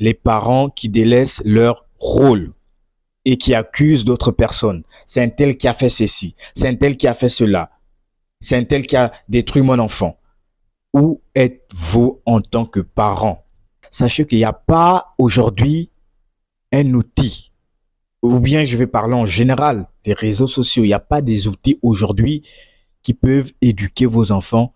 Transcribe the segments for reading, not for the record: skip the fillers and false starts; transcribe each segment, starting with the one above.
les parents qui délaissent leur rôle et qui accusent d'autres personnes. C'est un tel qui a fait ceci, c'est un tel qui a fait cela, c'est un tel qui a détruit mon enfant. Où êtes-vous en tant que parent? Sachez qu'il n'y a pas aujourd'hui un outil, ou bien je vais parler en général des réseaux sociaux. Il n'y a pas des outils aujourd'hui qui peuvent éduquer vos enfants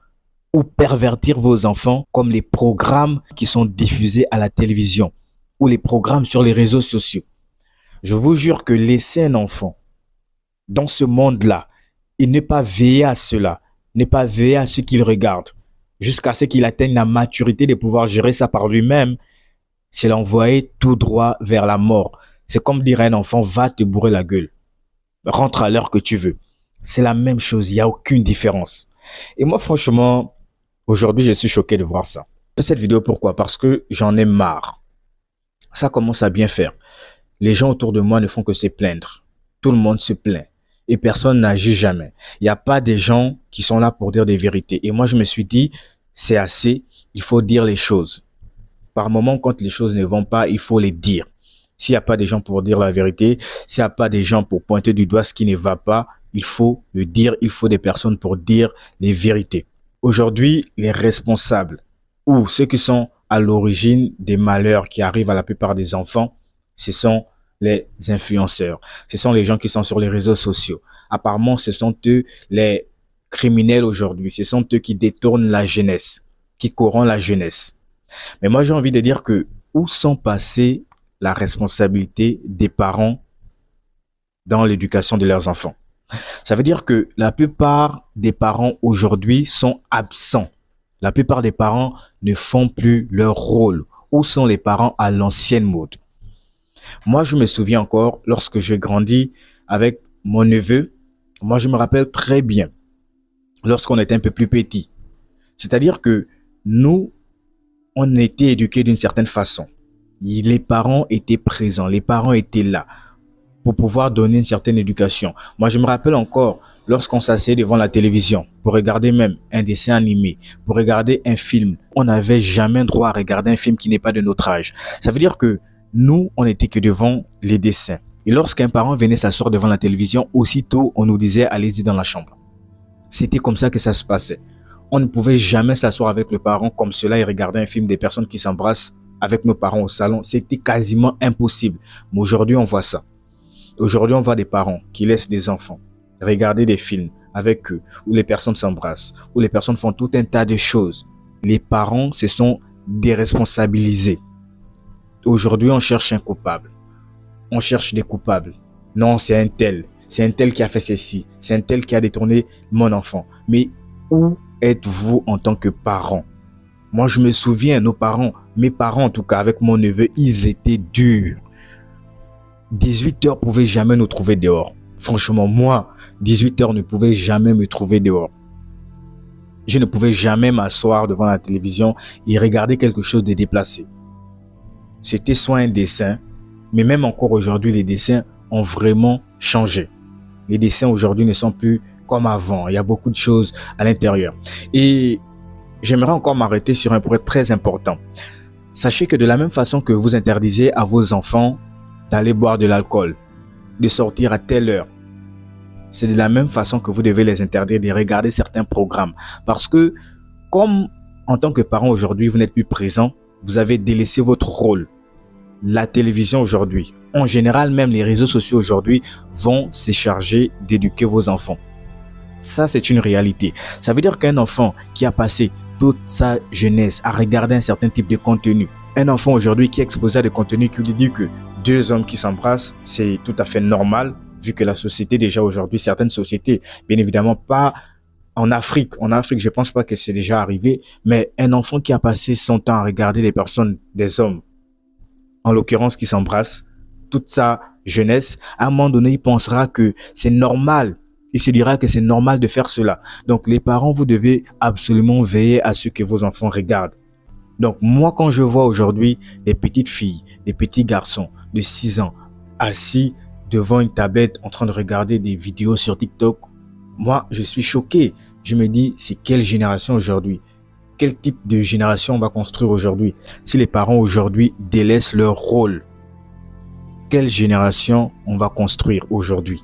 ou pervertir vos enfants comme les programmes qui sont diffusés à la télévision ou les programmes sur les réseaux sociaux. Je vous jure que laisser un enfant dans ce monde-là et ne pas veiller à cela, ne pas veiller à ce qu'il regarde, jusqu'à ce qu'il atteigne la maturité de pouvoir gérer ça par lui-même, c'est l'envoyer tout droit vers la mort. C'est comme dire à un enfant, va te bourrer la gueule, rentre à l'heure que tu veux. C'est la même chose, il n'y a aucune différence. Et moi, franchement, aujourd'hui, je suis choqué de voir ça. Cette vidéo, pourquoi? Parce que j'en ai marre. Ça commence à bien faire. Les gens autour de moi ne font que se plaindre. Tout le monde se plaint. Et personne n'agit jamais. Il n'y a pas des gens qui sont là pour dire des vérités. Et moi, je me suis dit, c'est assez, il faut dire les choses. Par moment, quand les choses ne vont pas, il faut les dire. S'il n'y a pas des gens pour dire la vérité, s'il n'y a pas des gens pour pointer du doigt ce qui ne va pas, il faut le dire, il faut des personnes pour dire les vérités. Aujourd'hui, les responsables ou ceux qui sont à l'origine des malheurs qui arrivent à la plupart des enfants, ce sont les influenceurs. Ce sont les gens qui sont sur les réseaux sociaux. Apparemment, ce sont eux les criminels aujourd'hui. Ce sont eux qui détournent la jeunesse, qui corrompent la jeunesse. Mais moi, j'ai envie de dire que où sont passées la responsabilité des parents dans l'éducation de leurs enfants? Ça veut dire que la plupart des parents aujourd'hui sont absents. La plupart des parents ne font plus leur rôle. Où sont les parents à l'ancienne mode? Moi, je me souviens encore, lorsque je grandis avec mon neveu, moi, je me rappelle très bien, lorsqu'on était un peu plus petit. C'est-à-dire que nous, on était éduqués d'une certaine façon. Les parents étaient présents, les parents étaient là pour pouvoir donner une certaine éducation. Moi, je me rappelle encore, lorsqu'on s'asseyait devant la télévision, pour regarder même un dessin animé, pour regarder un film, on n'avait jamais droit à regarder un film qui n'est pas de notre âge. Ça veut dire que nous, on n'était que devant les dessins. Et lorsqu'un parent venait s'asseoir devant la télévision, aussitôt, on nous disait, allez-y dans la chambre. C'était comme ça que ça se passait. On ne pouvait jamais s'asseoir avec le parent comme cela et regarder un film des personnes qui s'embrassent avec nos parents au salon. C'était quasiment impossible. Mais aujourd'hui, on voit ça. Aujourd'hui, on voit des parents qui laissent des enfants regarder des films avec eux, où les personnes s'embrassent, où les personnes font tout un tas de choses. Les parents se sont déresponsabilisés. Aujourd'hui, on cherche un coupable. On cherche des coupables. Non, c'est un tel. C'est un tel qui a fait ceci. C'est un tel qui a détourné mon enfant. Mais où êtes-vous en tant que parent? Moi, je me souviens, nos parents, mes parents en tout cas, avec mon neveu, ils étaient durs. 18 heures pouvaient jamais nous trouver dehors. Franchement, moi, 18 heures ne pouvaient jamais me trouver dehors. Je ne pouvais jamais m'asseoir devant la télévision et regarder quelque chose de déplacé. C'était soit un dessin, mais même encore aujourd'hui, les dessins ont vraiment changé. Les dessins aujourd'hui ne sont plus comme avant. Il y a beaucoup de choses à l'intérieur. Et j'aimerais encore m'arrêter sur un point très important. Sachez que de la même façon que vous interdisez à vos enfants d'aller boire de l'alcool, de sortir à telle heure, c'est de la même façon que vous devez les interdire de regarder certains programmes. Parce que comme en tant que parent aujourd'hui, vous n'êtes plus présent, vous avez délaissé votre rôle. La télévision aujourd'hui, en général même les réseaux sociaux aujourd'hui, vont se charger d'éduquer vos enfants. Ça, c'est une réalité. Ça veut dire qu'un enfant qui a passé toute sa jeunesse à regarder un certain type de contenu, un enfant aujourd'hui qui est exposé à des contenus qui lui dit que deux hommes qui s'embrassent, c'est tout à fait normal, vu que la société déjà aujourd'hui, certaines sociétés, bien évidemment pas en Afrique. En Afrique, je pense pas que c'est déjà arrivé, mais un enfant qui a passé son temps à regarder des personnes, des hommes, en l'occurrence qui s'embrassent, toute sa jeunesse, à un moment donné, il pensera que c'est normal. Il se dira que c'est normal de faire cela. Donc, les parents, vous devez absolument veiller à ce que vos enfants regardent. Donc, moi, quand je vois aujourd'hui des petites filles, des petits garçons de 6 ans assis devant une tablette en train de regarder des vidéos sur TikTok, moi, je suis choqué. Je me dis, c'est quelle génération aujourd'hui? quel type de génération on va construire aujourd'hui? Si les parents aujourd'hui délaissent leur rôle, quelle génération on va construire aujourd'hui?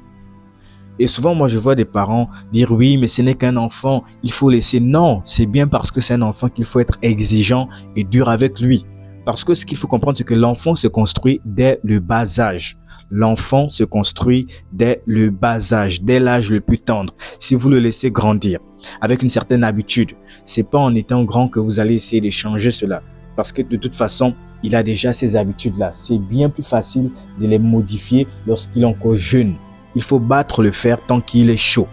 Et souvent, moi, je vois des parents dire oui, mais ce n'est qu'un enfant, il faut laisser. Non, c'est bien parce que c'est un enfant qu'il faut être exigeant et dur avec lui. Parce que ce qu'il faut comprendre, c'est que l'enfant se construit dès le bas âge. L'enfant se construit dès le bas âge, dès l'âge le plus tendre. Si vous le laissez grandir avec une certaine habitude, c'est pas en étant grand que vous allez essayer de changer cela. Parce que de toute façon, il a déjà ces habitudes-là. C'est bien plus facile de les modifier lorsqu'il est encore jeune. Il faut battre le fer tant qu'il est chaud.